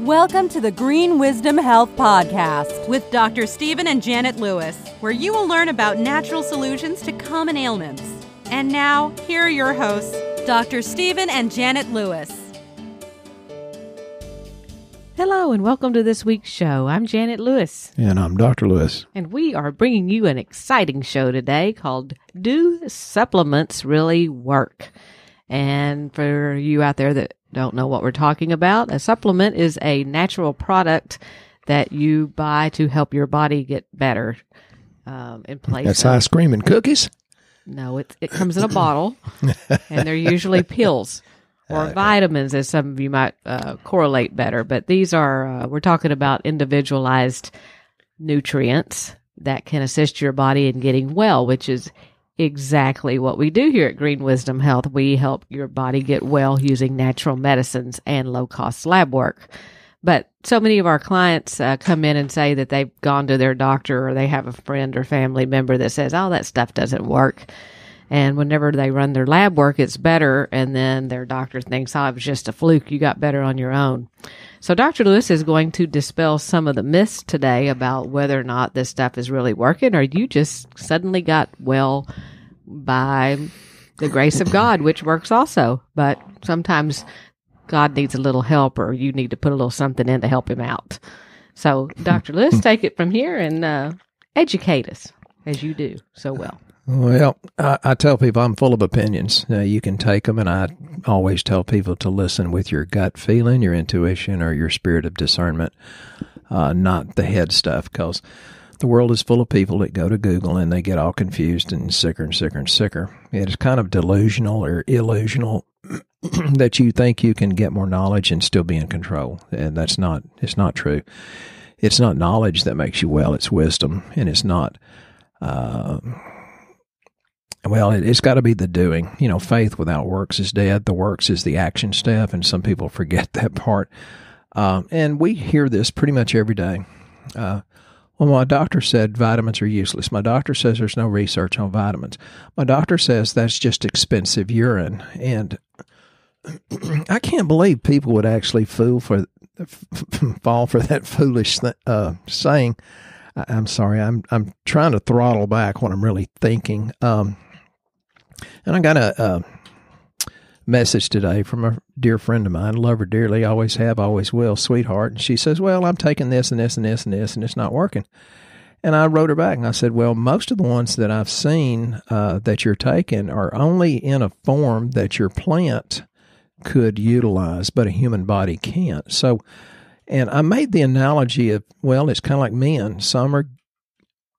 Welcome to the Green Wisdom Health Podcast with Dr. Stephen and Janet Lewis, where you will learn about natural solutions to common ailments. And now, here are your hosts, Dr. Stephen and Janet Lewis. Hello and welcome to this week's show. I'm Janet Lewis. And I'm Dr. Lewis. And we are bringing you an exciting show today called Do Supplements Really Work? And for you out there that don't know what we're talking about, a supplement is a natural product that you buy to help your body get better in place. That's ice cream and cookies? No, it comes in a bottle, and they're usually pills or vitamins, as some of you might correlate better. But these are, we're talking about individualized nutrients that can assist your body in getting well, which is exactly what we do here at Green Wisdom Health. We help your body get well using natural medicines and low-cost lab work. But so many of our clients come in and say that they've gone to their doctor or they have a friend or family member that says, oh, that stuff doesn't work. And whenever they run their lab work, it's better. And then their doctor thinks, oh, it was just a fluke. You got better on your own. So Dr. Lewis is going to dispel some of the myths today about whether or not this stuff is really working, or you just suddenly got well by the grace of God, which works also. But sometimes God needs a little help, or you need to put a little something in to help him out. So Dr. Lewis, take it from here and educate us as you do so well. Well, I tell people I'm full of opinions. You can take them, and I always tell people to listen with your gut feeling, your intuition, or your spirit of discernment, not the head stuff, because the world is full of people that go to Google and they get all confused and sicker and sicker and sicker. It's kind of delusional or illusional that you think you can get more knowledge and still be in control, and it's not true. It's not knowledge that makes you well, it's wisdom, and it's not... Well, it's got to be the doing. You know, faith without works is dead. The works is the action step, and some people forget that part. And we hear this pretty much every day. Well, my doctor said vitamins are useless. My doctor says there's no research on vitamins. My doctor says that's just expensive urine. And I can't believe people would actually fall for that foolish saying. I'm sorry. I'm trying to throttle back what I'm really thinking. And I got a message today from a dear friend of mine. Love her dearly, always have, always will, sweetheart. And she says, well, I'm taking this and this and this and this, and it's not working. And I wrote her back and I said, well, most of the ones that I've seen that you're taking are only in a form that your plant could utilize, but a human body can't. So, and I made the analogy of, well, it's kind of like men. Some are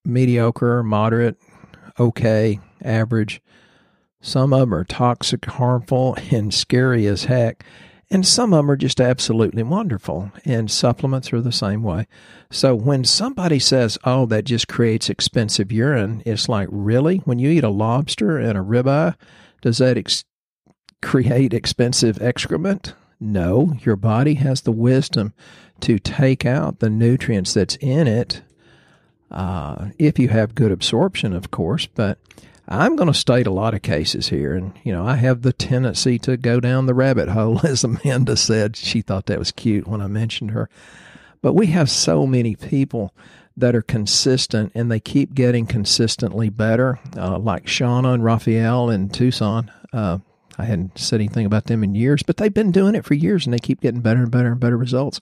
mediocre, moderate, okay, average. Some of them are toxic, harmful, and scary as heck. And some of them are just absolutely wonderful. And supplements are the same way. So when somebody says, oh, that just creates expensive urine, it's like, really? When you eat a lobster and a ribeye, does that create expensive excrement? No, your body has the wisdom to take out the nutrients that's in it, if you have good absorption, of course. But I'm going to state a lot of cases here, and, you know, I have the tendency to go down the rabbit hole, as Amanda said. She thought that was cute when I mentioned her. But we have so many people that are consistent, and they keep getting consistently better, like Shauna and Raphael in Tucson. I hadn't said anything about them in years, but they've been doing it for years, and they keep getting better and better and better results.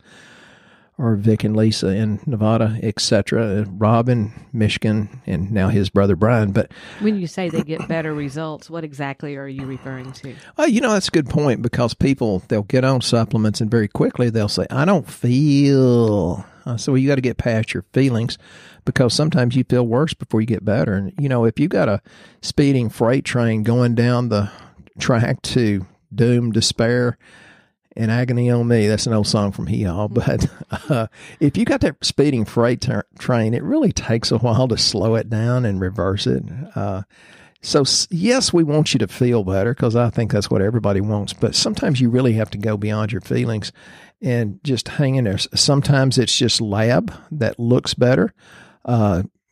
Or Vic and Lisa in Nevada, etc., Rob in Michigan, and now his brother Brian. But when you say they get better results, what exactly are you referring to? Well, you know, that's a good point, because people, they'll get on supplements and very quickly they'll say, I don't feel. So you got to get past your feelings, because sometimes you feel worse before you get better. And, you know, if you got a speeding freight train going down the track to doom, despair, and agony on me, that's an old song from Hee-Haw. But if you got that speeding freight train, it really takes a while to slow it down and reverse it. So, yes, we want you to feel better, because I think that's what everybody wants. But sometimes you really have to go beyond your feelings and just hang in there. Sometimes it's just lab that looks better.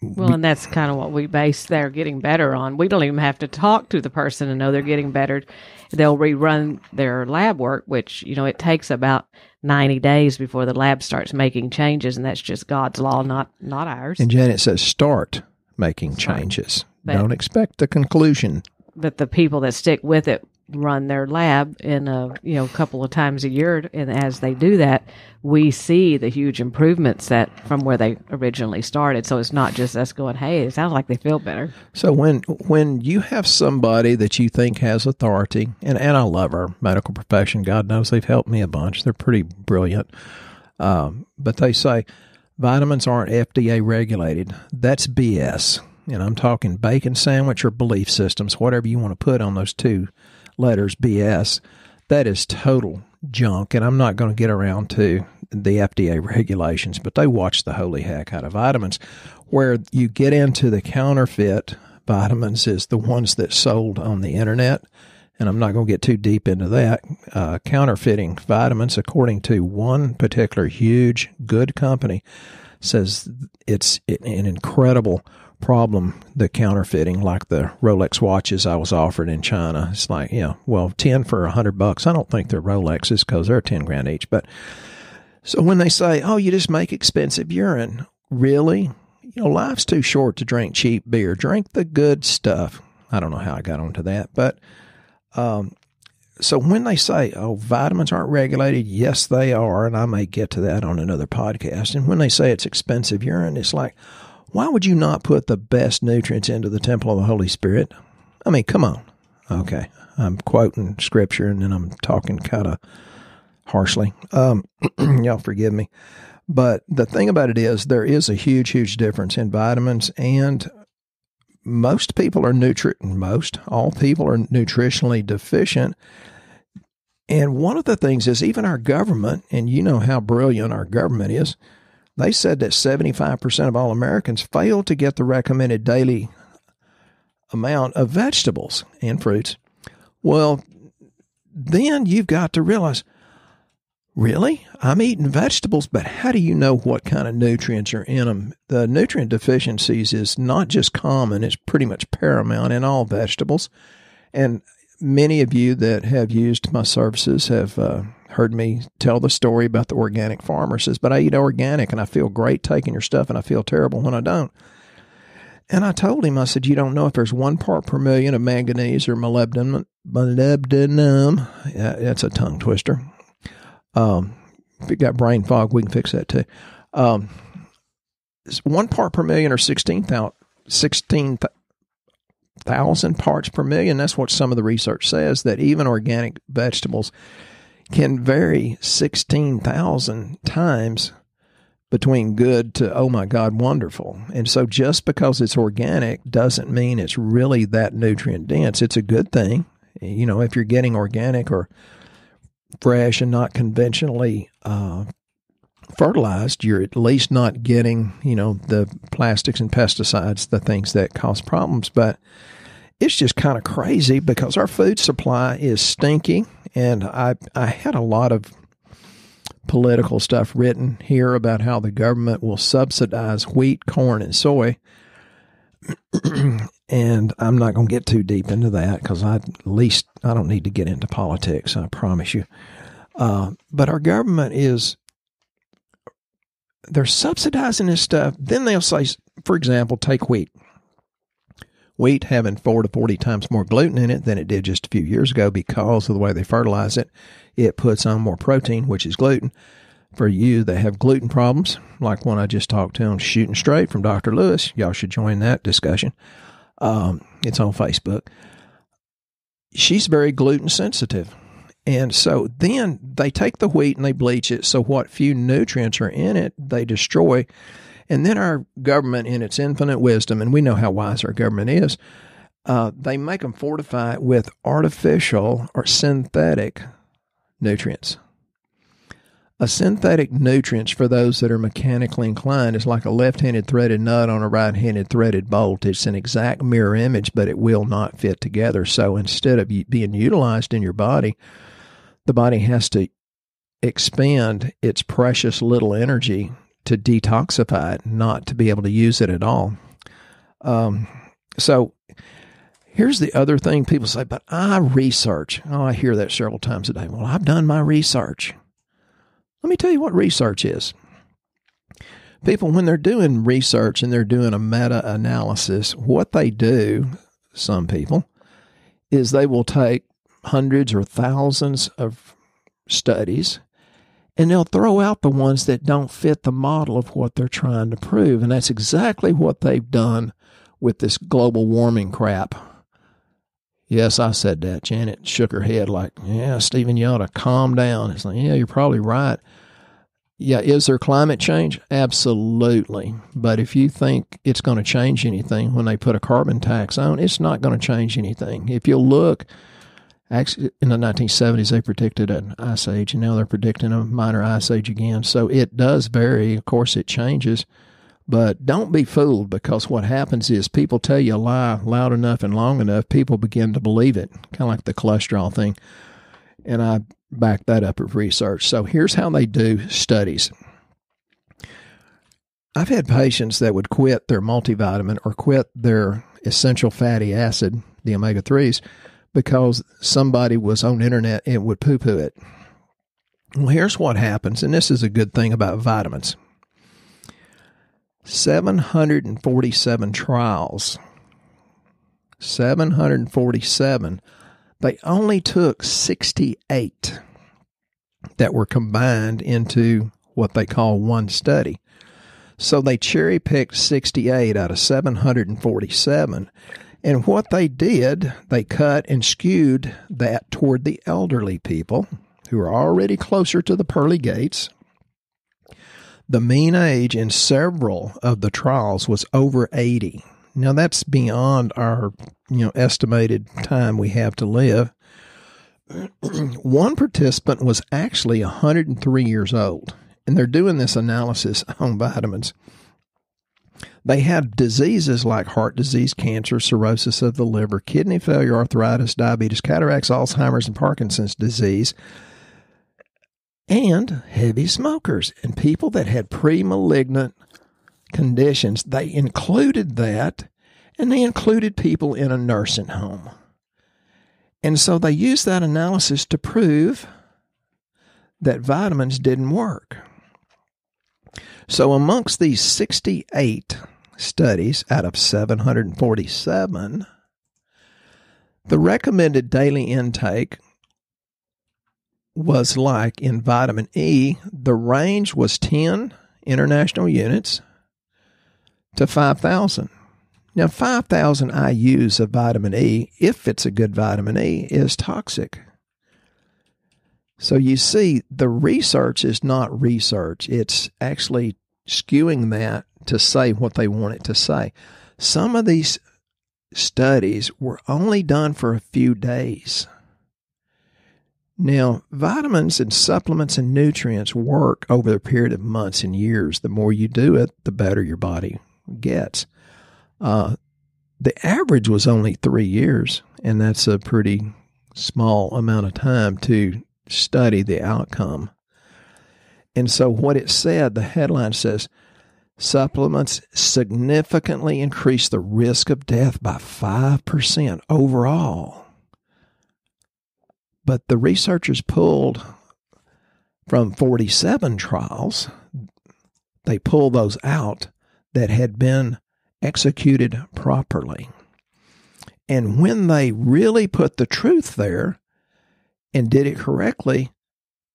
Well, and that's kind of what we base their getting better on. We don't even have to talk to the person to know they're getting better. They'll rerun their lab work, which, it takes about 90 days before the lab starts making changes, and that's just God's law, not ours. And Janet says start making changes. Don't expect a conclusion. But the people that stick with it run their lab in a couple of times a year, and as they do that, we see the huge improvements that from where they originally started. So it's not just us going, hey, it sounds like they feel better. So when you have somebody that you think has authority, and I love our medical profession, God knows they've helped me a bunch, they're pretty brilliant, but they say vitamins aren't FDA regulated. That's BS. And I'm talking bacon sandwich or belief systems, whatever you want to put on those two letters, BS. That is total junk, and I'm not going to get around to the FDA regulations, but they watch the holy heck out of vitamins. Where you get into the counterfeit vitamins is the ones that sold on the internet, and I'm not going to get too deep into that. Counterfeiting vitamins, according to one particular huge good company, says it's an incredible problem, the counterfeiting, like the Rolex watches I was offered in China. It's like, 10 for $100. I don't think they're Rolexes because they're 10 grand each. But so when they say, oh, you just make expensive urine, really? Life's too short to drink cheap beer. Drink the good stuff. I don't know how I got onto that, but so when they say, oh, vitamins aren't regulated, yes, they are, and I may get to that on another podcast. And when they say it's expensive urine, it's like, why would you not put the best nutrients into the temple of the Holy Spirit? I mean, come on. Okay, I'm quoting scripture, and then I'm talking kind of harshly. Y'all forgive me. But the thing about it is there is a huge, huge difference in vitamins, and all people are nutritionally deficient. And one of the things is even our government, and you know how brilliant our government is, they said that 75% of all Americans fail to get the recommended daily amount of vegetables and fruits. Well, then you've got to realize, really? I'm eating vegetables, but how do you know what kind of nutrients are in them? The nutrient deficiencies is not just common, it's pretty much paramount in all vegetables. And many of you that have used my services have heard me tell the story about the organic farmer. Says, but I eat organic and I feel great taking your stuff and I feel terrible when I don't. And I told him, I said, you don't know if there's 1 part per million of manganese or molybdenum. That's a tongue twister. If you got brain fog, we can fix that too. 1 part per million or 16,000 parts per million. That's what some of the research says, that even organic vegetables can vary 16,000 times between good to, oh my God, wonderful. And so just because it's organic doesn't mean it's really that nutrient dense. It's a good thing. If you're getting organic or fresh and not conventionally fertilized, you're at least not getting, the plastics and pesticides, the things that cause problems. But it's just kind of crazy because our food supply is stinky. And I had a lot of political stuff written here about how the government will subsidize wheat, corn, and soy. And I'm not going to get too deep into that because I don't need to get into politics, I promise you. But our government they're subsidizing this stuff. Then they'll say, for example, take wheat. Wheat having 4 to 40 times more gluten in it than it did just a few years ago because of the way they fertilize it. It puts on more protein, which is gluten. For you that have gluten problems, like one I just talked to on Shooting Straight from Dr. Lewis, y'all should join that discussion. It's on Facebook. She's very gluten sensitive. And so then they take the wheat and they bleach it. So what few nutrients are in it, they destroy. And then our government, in its infinite wisdom, and we know how wise our government is, they make them fortify it with artificial or synthetic nutrients. A synthetic nutrients, for those that are mechanically inclined, is like a left-handed threaded nut on a right-handed threaded bolt. It's an exact mirror image, but it will not fit together. So instead of being utilized in your body, the body has to expend its precious little energy to detoxify it, not to be able to use it at all. So here's the other thing people say, but I research. Oh, I hear that several times a day. Well, I've done my research. Let me tell you what research is. People, when they're doing research and they're doing a meta-analysis, what they do, some people, is they will take hundreds or thousands of studies and they'll throw out the ones that don't fit the model of what they're trying to prove. And that's exactly what they've done with this global warming crap. Yes, I said that. Janet shook her head like, yeah, Stephen, you ought to calm down. It's like, yeah, you're probably right. Yeah, is there climate change? Absolutely. But if you think it's going to change anything when they put a carbon tax on, it's not going to change anything. If you look, actually, in the 1970s, they predicted an ice age, and now they're predicting a minor ice age again. So it does vary. Of course, it changes. But don't be fooled, because what happens is people tell you a lie loud enough and long enough, people begin to believe it, kind of like the cholesterol thing. And I back that up with research. So here's how they do studies. I've had patients that would quit their multivitamin or quit their essential fatty acid, the omega-3s, because somebody was on the internet and would poo-poo it. Well, here's what happens, and this is a good thing about vitamins. 747 trials. 747. They only took 68 that were combined into what they call one study. So they cherry-picked 68 out of 747. And what they did, they cut and skewed that toward the elderly people who are already closer to the pearly gates. The mean age in several of the trials was over 80. Now, that's beyond our, estimated time we have to live. One participant was actually 103 years old, and they're doing this analysis on vitamins. They had diseases like heart disease, cancer, cirrhosis of the liver, kidney failure, arthritis, diabetes, cataracts, Alzheimer's, and Parkinson's disease, and heavy smokers and people that had pre-malignant conditions. They included that, and they included people in a nursing home. And so they used that analysis to prove that vitamins didn't work. So amongst these 68 studies out of 747, the recommended daily intake was like in vitamin E, the range was 10 international units to 5,000. Now, 5,000 IUs of vitamin E, if it's a good vitamin E, is toxic. So you see, the research is not research. It's actually skewing that to say what they want it to say. Some of these studies were only done for a few days. Now, vitamins and supplements and nutrients work over the period of months and years. The more you do it, the better your body gets. The average was only 3 years, and that's a pretty small amount of time to study the outcome. And so what it said, the headline says, supplements significantly increase the risk of death by 5% overall. But the researchers pulled from 47 trials, they pulled those out that had been executed properly. And when they really put the truth there and did it correctly,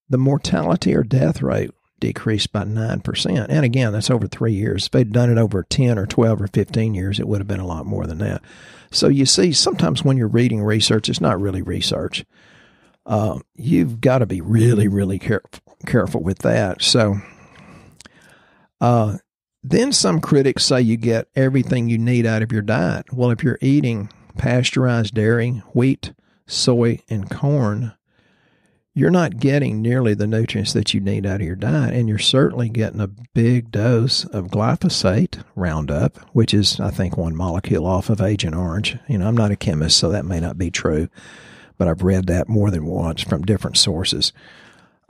the mortality or death rate decreased by 9%. And again, that's over 3 years. If they'd done it over 10 or 12 or 15 years, it would have been a lot more than that. So you see, sometimes when you're reading research, it's not really research. You've got to be really, really careful with that. So then some critics say you get everything you need out of your diet. Well, if you're eating pasteurized dairy, wheat, soy, and corn, you're not getting nearly the nutrients that you need out of your diet, and you're certainly getting a big dose of glyphosate, Roundup, which is, I think, one molecule off of Agent Orange. I'm not a chemist, so that may not be true, but I've read that more than once from different sources.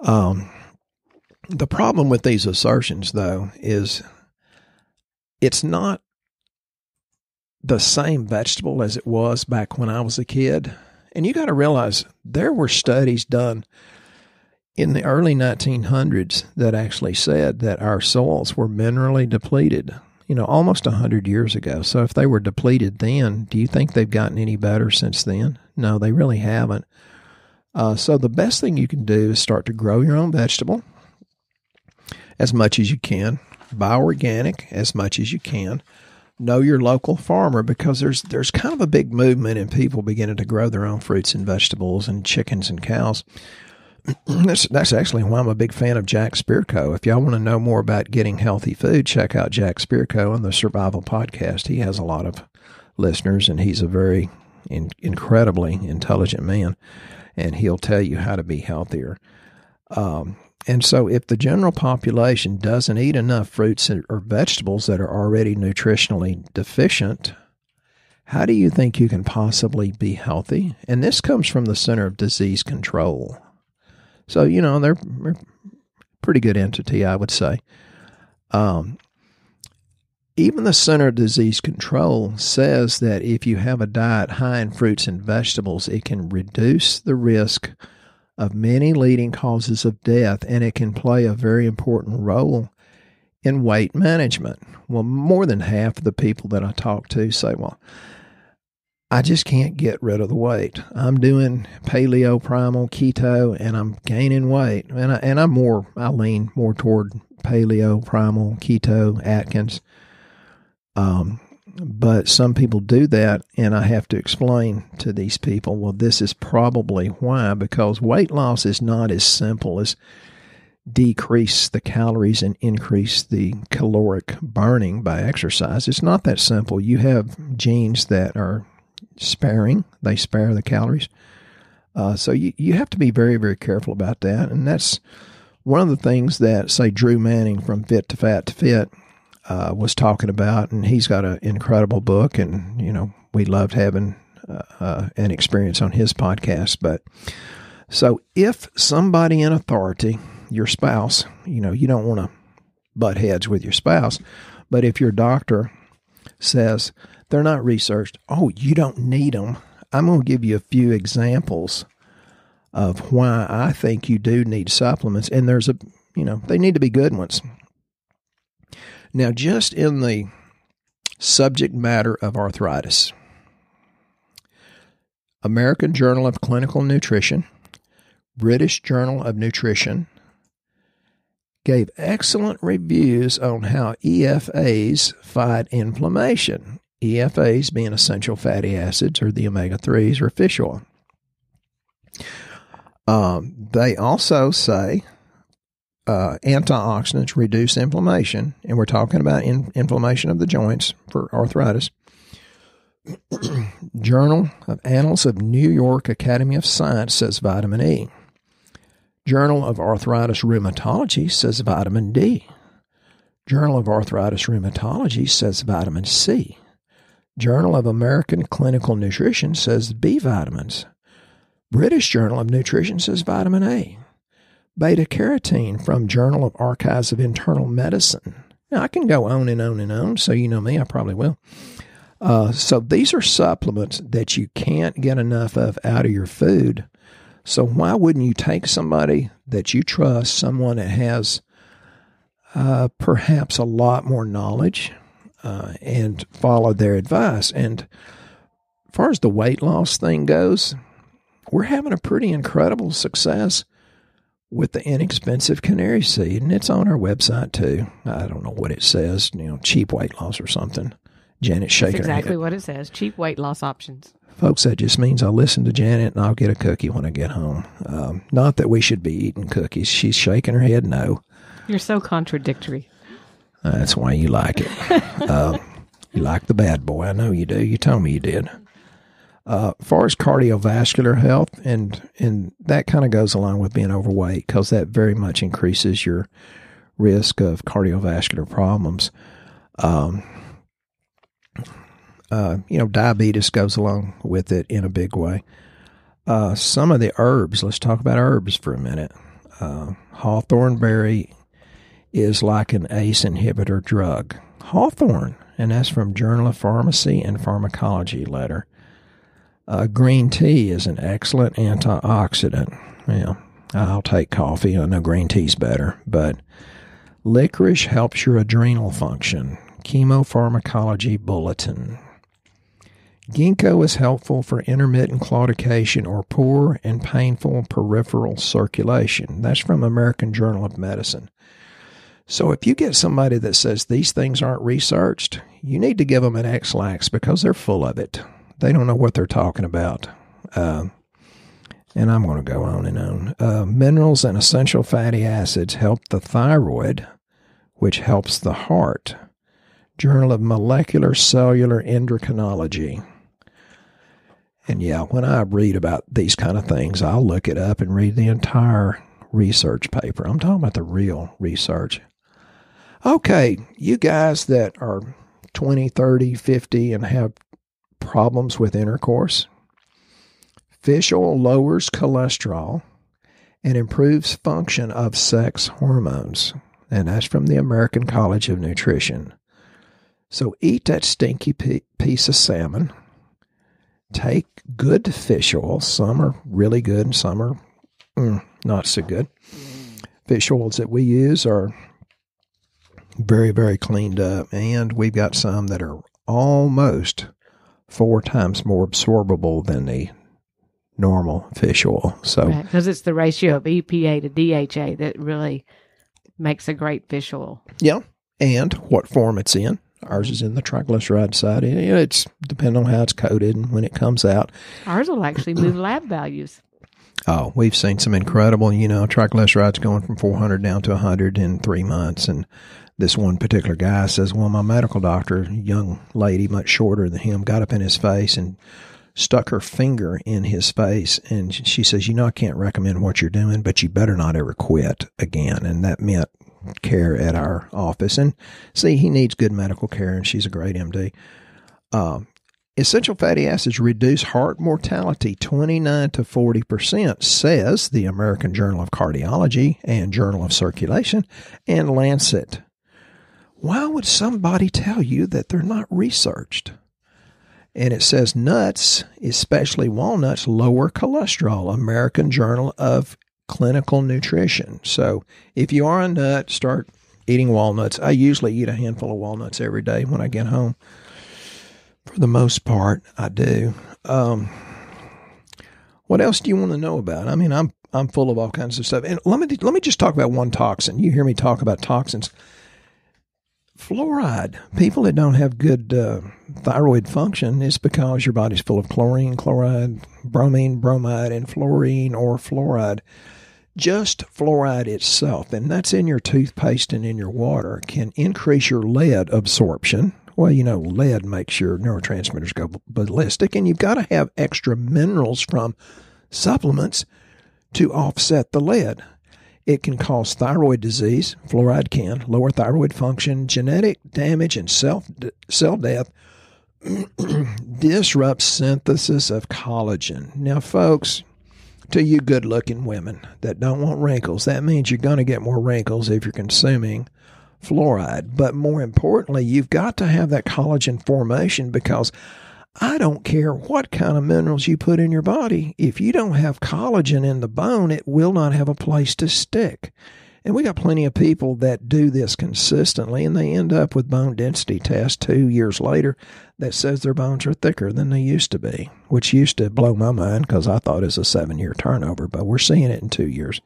The problem with these assertions, though, is it's not the same vegetable as it was back when I was a kid. And you got to realize there were studies done in the early 1900s that actually said that our soils were minerally depleted, almost 100 years ago. So if they were depleted then, do you think they've gotten any better since then? No, they really haven't. So the best thing you can do is start to grow your own vegetable as much as you can. Buy organic as much as you can. Know your local farmer, because there's kind of a big movement in people beginning to grow their own fruits and vegetables and chickens and cows. That's actually why I'm a big fan of Jack Spirko. If y'all want to know more about getting healthy food, check out Jack Spirko on the Survival Podcast. He has a lot of listeners, and he's a very incredibly intelligent man, and he'll tell you how to be healthier. And so if the general population doesn't eat enough fruits or vegetables that are already nutritionally deficient, how do you think you can possibly be healthy? And this comes from the Center of Disease Control. So, they're a pretty good entity, I would say. Even the Center of Disease Control says that if you have a diet high in fruits and vegetables, it can reduce the risk of many leading causes of death, and it can play a very important role in weight management. Well, more than half of the people that I talk to say, well, I just can't get rid of the weight. I'm doing paleo, primal, keto, and I'm gaining weight. And I lean more toward paleo, primal, keto, Atkins. But some people do that, and I have to explain to these people, well, this is probably why, because weight loss is not as simple as decrease the calories and increase the caloric burning by exercise. It's not that simple. You have genes that are sparing. They spare the calories. So you have to be very, very careful about that. And that's one of the things that, say, Drew Manning from Fit to Fat to Fit was talking about. And he's got an incredible book. And, we loved having an experience on his podcast. But so if somebody in authority, your spouse, you don't want to butt heads with your spouse, but if your doctor says, they're not researched, oh, you don't need them, I'm going to give you a few examples of why I think you do need supplements. And they need to be good ones. Now, just in the subject matter of arthritis, American Journal of Clinical Nutrition, British Journal of Nutrition, gave excellent reviews on how EFAs fight inflammation. EFAs being essential fatty acids, or the omega-3s, or fish oil. They also say antioxidants reduce inflammation, and we're talking about inflammation of the joints for arthritis. Journal of Annals of New York Academy of Science says vitamin E. Journal of Arthritis Rheumatology says vitamin D. Journal of Arthritis Rheumatology says vitamin C. Journal of American Clinical Nutrition says B vitamins. British Journal of Nutrition says vitamin A. Beta-carotene from Journal of Archives of Internal Medicine. Now, I can go on and on and on, so you know me, I probably will. So these are supplements that you can't get enough of out of your food. So why wouldn't you take somebody that you trust, someone that has perhaps a lot more knowledge, and follow their advice? And as far as the weight loss thing goes, we're having a pretty incredible success with the inexpensive canary seed, and it's on our website too. I don't know what it says, cheap weight loss or something. Janet's shaking her head. Exactly what it says, cheap weight loss options. Folks, that just means I'll listen to Janet and I'll get a cookie when I get home. Not that we should be eating cookies. She's shaking her head no. You're so contradictory. That's why you like it. You like the bad boy. I know you do. You told me you did. As far as cardiovascular health, and that kind of goes along with being overweight, because that very much increases your risk of cardiovascular problems. Diabetes goes along with it in a big way. Some of the herbs, let's talk about herbs for a minute. Hawthorn berry is like an ACE inhibitor drug. Hawthorn, and that's from Journal of Pharmacy and Pharmacology letter. Green tea is an excellent antioxidant. Well, I'll take coffee. I know green tea's better, but licorice helps your adrenal function. Chemopharmacology Bulletin. Ginkgo is helpful for intermittent claudication or poor and painful peripheral circulation. That's from American Journal of Medicine. So if you get somebody that says these things aren't researched, you need to give them an X-Lax because they're full of it. They don't know what they're talking about. And I'm going to go on and on. Minerals and essential fatty acids help the thyroid, which helps the heart. Journal of Molecular Cellular Endocrinology. And yeah, when I read about these kind of things, I'll look it up and read the entire research paper. I'm talking about the real research. Okay, you guys that are 20, 30, 50 and have problems with intercourse, fish oil lowers cholesterol and improves function of sex hormones. And that's from the American College of Nutrition. So eat that stinky piece of salmon. Take good fish oil. Some are really good and some are not so good. Fish oils that we use are very, very cleaned up. And we've got some that are almost 4 times more absorbable than the normal fish oil. So, because it's the ratio of EPA to DHA that really makes a great fish oil. Yeah, and what form it's in. Ours is in the triglyceride side. It's depending on how it's coated and when it comes out. Ours will actually move lab values. Oh, we've seen some incredible, triglycerides going from 400 down to 100 in 3 months. And this one particular guy says, well, my medical doctor, young lady, much shorter than him, got up in his face and stuck her finger in his face. And she says, I can't recommend what you're doing, but you better not ever quit again. And that meant care at our office. And see, he needs good medical care, and she's a great MD. Essential fatty acids reduce heart mortality 29 to 40%, says the American Journal of Cardiology and Journal of Circulation and Lancet. Why would somebody tell you that they're not researched? And it says nuts, especially walnuts, lower cholesterol. American Journal of Clinical Nutrition. So if you are a nut, start eating walnuts. I usually eat a handful of walnuts every day when I get home. For the most part, I do. What else do you want to know about? I mean, I'm full of all kinds of stuff. And let me just talk about one toxin. You hear me talk about toxins. Fluoride. People that don't have good thyroid function is because your body's full of chlorine, chloride, bromine, bromide, and fluorine or fluoride. Just fluoride itself, and that's in your toothpaste and in your water, can increase your lead absorption. Well, lead makes your neurotransmitters go ballistic, and you've got to have extra minerals from supplements to offset the lead. It can cause thyroid disease, fluoride can, lower thyroid function, genetic damage, and cell death, disrupts synthesis of collagen. Now, folks, to you good-looking women that don't want wrinkles, that means you're going to get more wrinkles if you're consuming fluoride. But more importantly, you've got to have that collagen formation, because I don't care what kind of minerals you put in your body. If you don't have collagen in the bone, it will not have a place to stick. And we got plenty of people that do this consistently, and they end up with bone density tests 2 years later that says their bones are thicker than they used to be, which used to blow my mind because I thought it was a 7-year turnover, but we're seeing it in 2 years.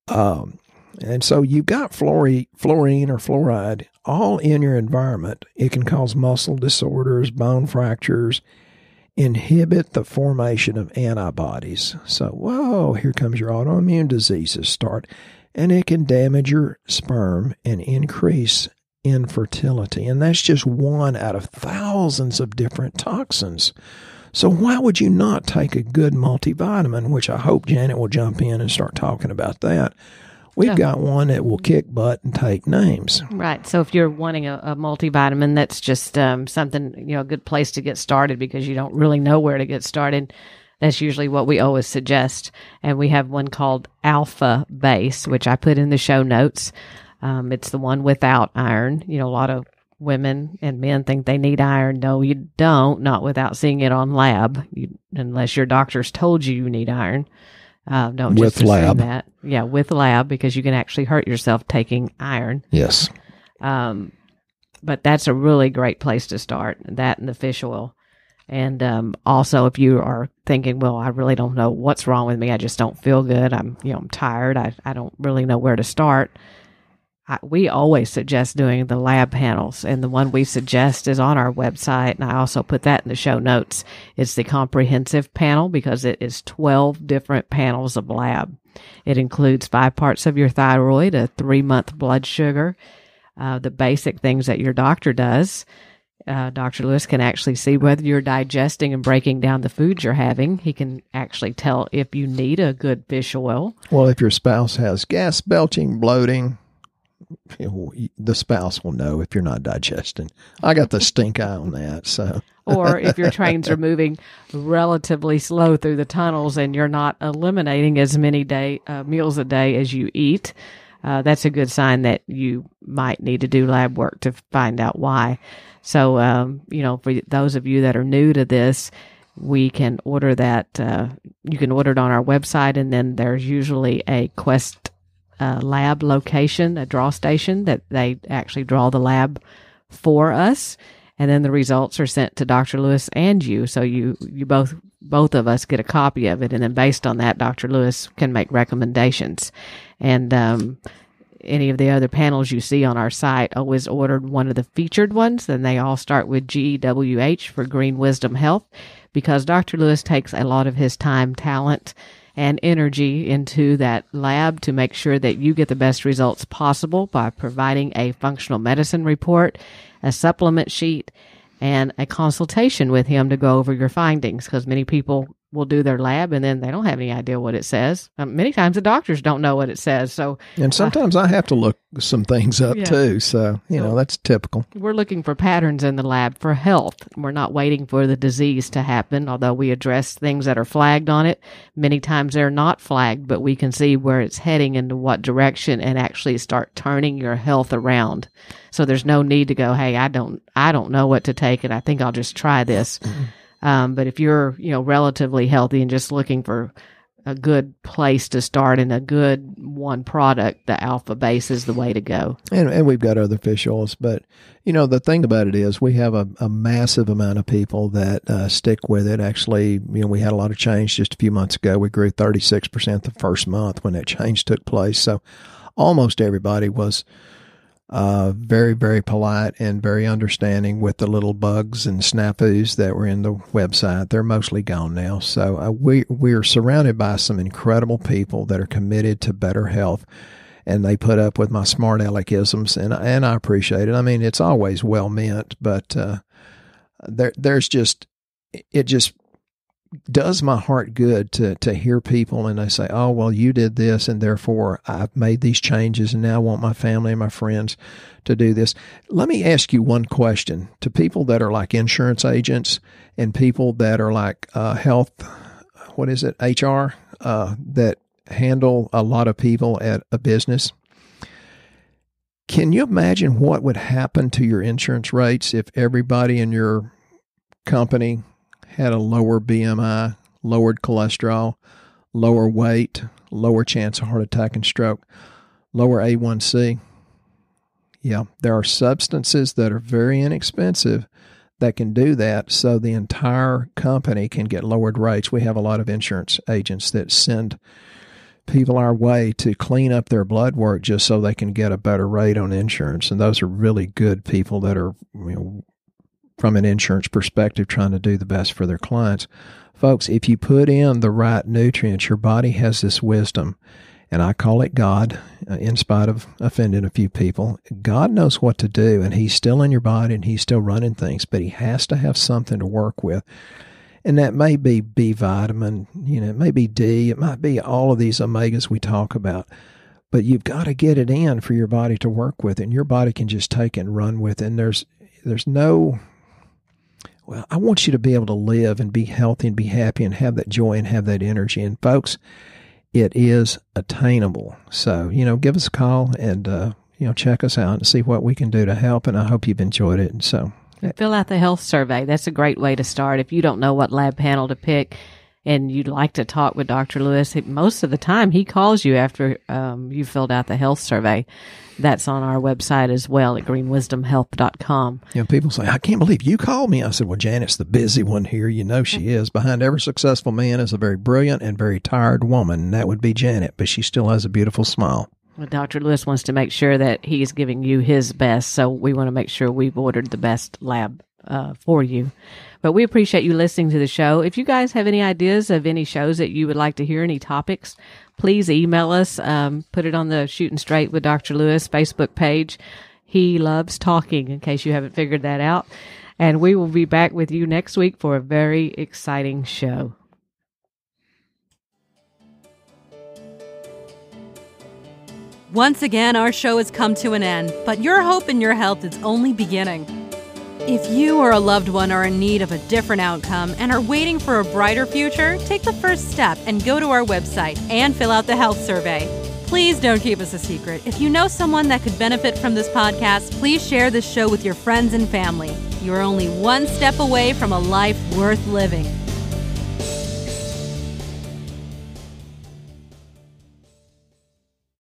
And so you've got fluorine or fluoride all in your environment. It can cause muscle disorders, bone fractures, inhibit the formation of antibodies. So, whoa, here comes your autoimmune diseases start. And it can damage your sperm and increase infertility. And that's just one out of thousands of different toxins. So why would you not take a good multivitamin, which I hope Janet will jump in and start talking about that. We've got one that will kick butt and take names. Right. So if you're wanting a multivitamin, that's just something, a good place to get started because you don't really know where to get started. That's usually what we always suggest. And we have one called Alpha Base, which I put in the show notes. It's the one without iron. A lot of women and men think they need iron. No, you don't, not without seeing it on lab, unless your doctor's told you need iron. Don't with just assume lab. that. Yeah, with lab, because you can actually hurt yourself taking iron. Yes. But that's a really great place to start, that and the fish oil. And also, if you are thinking, well, I really don't know what's wrong with me, I just don't feel good, I'm tired, I don't really know where to start, we always suggest doing the lab panels, and the one we suggest is on our website, and I also put that in the show notes. It's the comprehensive panel because it is 12 different panels of lab. It includes 5 parts of your thyroid, a 3-month blood sugar, the basic things that your doctor does. Dr. Lewis can actually see whether you're digesting and breaking down the foods you're having. He can actually tell if you need a good fish oil. Well, if your spouse has gas, belching, bloating, the spouse will know if you're not digesting. I got the stink eye on that. So, or if your trains are moving relatively slow through the tunnels and you're not eliminating as many meals a day as you eat, that's a good sign that you might need to do lab work to find out why. So, for those of you that are new to this, we can order that. You can order it on our website, and then there's usually a Quest lab location, a draw station that they actually draw the lab for us, and then the results are sent to Dr. Lewis and you. So you both of us get a copy of it, and then based on that, Dr. Lewis can make recommendations. And any of the other panels you see on our site, always ordered one of the featured ones, and they all start with GWH for Green Wisdom Health, because Dr. Lewis takes a lot of his time, talent, and energy into that lab to make sure that you get the best results possible by providing a functional medicine report, a supplement sheet, and a consultation with him to go over your findings, because many people will do their lab and then they don't have any idea what it says. Many times the doctors don't know what it says. So, and sometimes I have to look some things up too. So, that's typical. We're looking for patterns in the lab for health. We're not waiting for the disease to happen, although we address things that are flagged on it. Many times they're not flagged, but we can see where it's heading into what direction and actually start turning your health around. So there's no need to go, hey, I don't know what to take, and I think I'll just try this. But if you're, relatively healthy and just looking for a good place to start and a good one product, the Alpha Base is the way to go. And we've got other fish oils, but the thing about it is we have a massive amount of people that stick with it. Actually, we had a lot of change just a few months ago. We grew 36% the first month when that change took place. So almost everybody was very, very polite and very understanding with the little bugs and snafus that were in the website. They're mostly gone now. So we're surrounded by some incredible people that are committed to better health, and they put up with my smart aleckisms, and I appreciate it. I mean, it's always well meant, but it just does my heart good to hear people and they say, oh, well, you did this and therefore I've made these changes and now I want my family and my friends to do this. Let me ask you one question to people that are like insurance agents and people that are like HR, that handle a lot of people at a business. Can you imagine what would happen to your insurance rates if everybody in your company had a lower BMI, lowered cholesterol, lower weight, lower chance of heart attack and stroke, lower A1C? Yeah, there are substances that are very inexpensive that can do that, so the entire company can get lowered rates. We have a lot of insurance agents that send people our way to clean up their blood work just so they can get a better rate on insurance, and those are really good people that are, from an insurance perspective, trying to do the best for their clients. Folks, if you put in the right nutrients, your body has this wisdom, and I call it God, in spite of offending a few people. God knows what to do, and he's still in your body, and he's still running things, but he has to have something to work with. And that may be B vitamin, it may be D, it might be all of these omegas we talk about. But you've got to get it in for your body to work with it, and your body can just take it and run with it. And there's no... Well, I want you to be able to live and be healthy and be happy and have that joy and have that energy. And folks, it is attainable. So, give us a call and check us out and see what we can do to help. And I hope you've enjoyed it. And so fill out the health survey. That's a great way to start. If you don't know what lab panel to pick and you'd like to talk with Dr. Lewis, most of the time he calls you after you filled out the health survey. That's on our website as well at greenwisdomhealth.com. People say, I can't believe you called me. I said, well, Janet's the busy one here. She is. Behind every successful man is a very brilliant and very tired woman. And that would be Janet, but she still has a beautiful smile. Well, Dr. Lewis wants to make sure that he's giving you his best, so we want to make sure we've ordered the best lab for you. But we appreciate you listening to the show. If you guys have any ideas of any shows that you would like to hear, any topics, please email us. Put it on the Shooting Straight with Dr. Lewis Facebook page. He loves talking, in case you haven't figured that out. And we will be back with you next week for a very exciting show. Once again, our show has come to an end, but your hope in your health is only beginning. If you or a loved one are in need of a different outcome and are waiting for a brighter future, take the first step and go to our website and fill out the health survey. Please don't keep us a secret. If you know someone that could benefit from this podcast, please share this show with your friends and family. You are only one step away from a life worth living.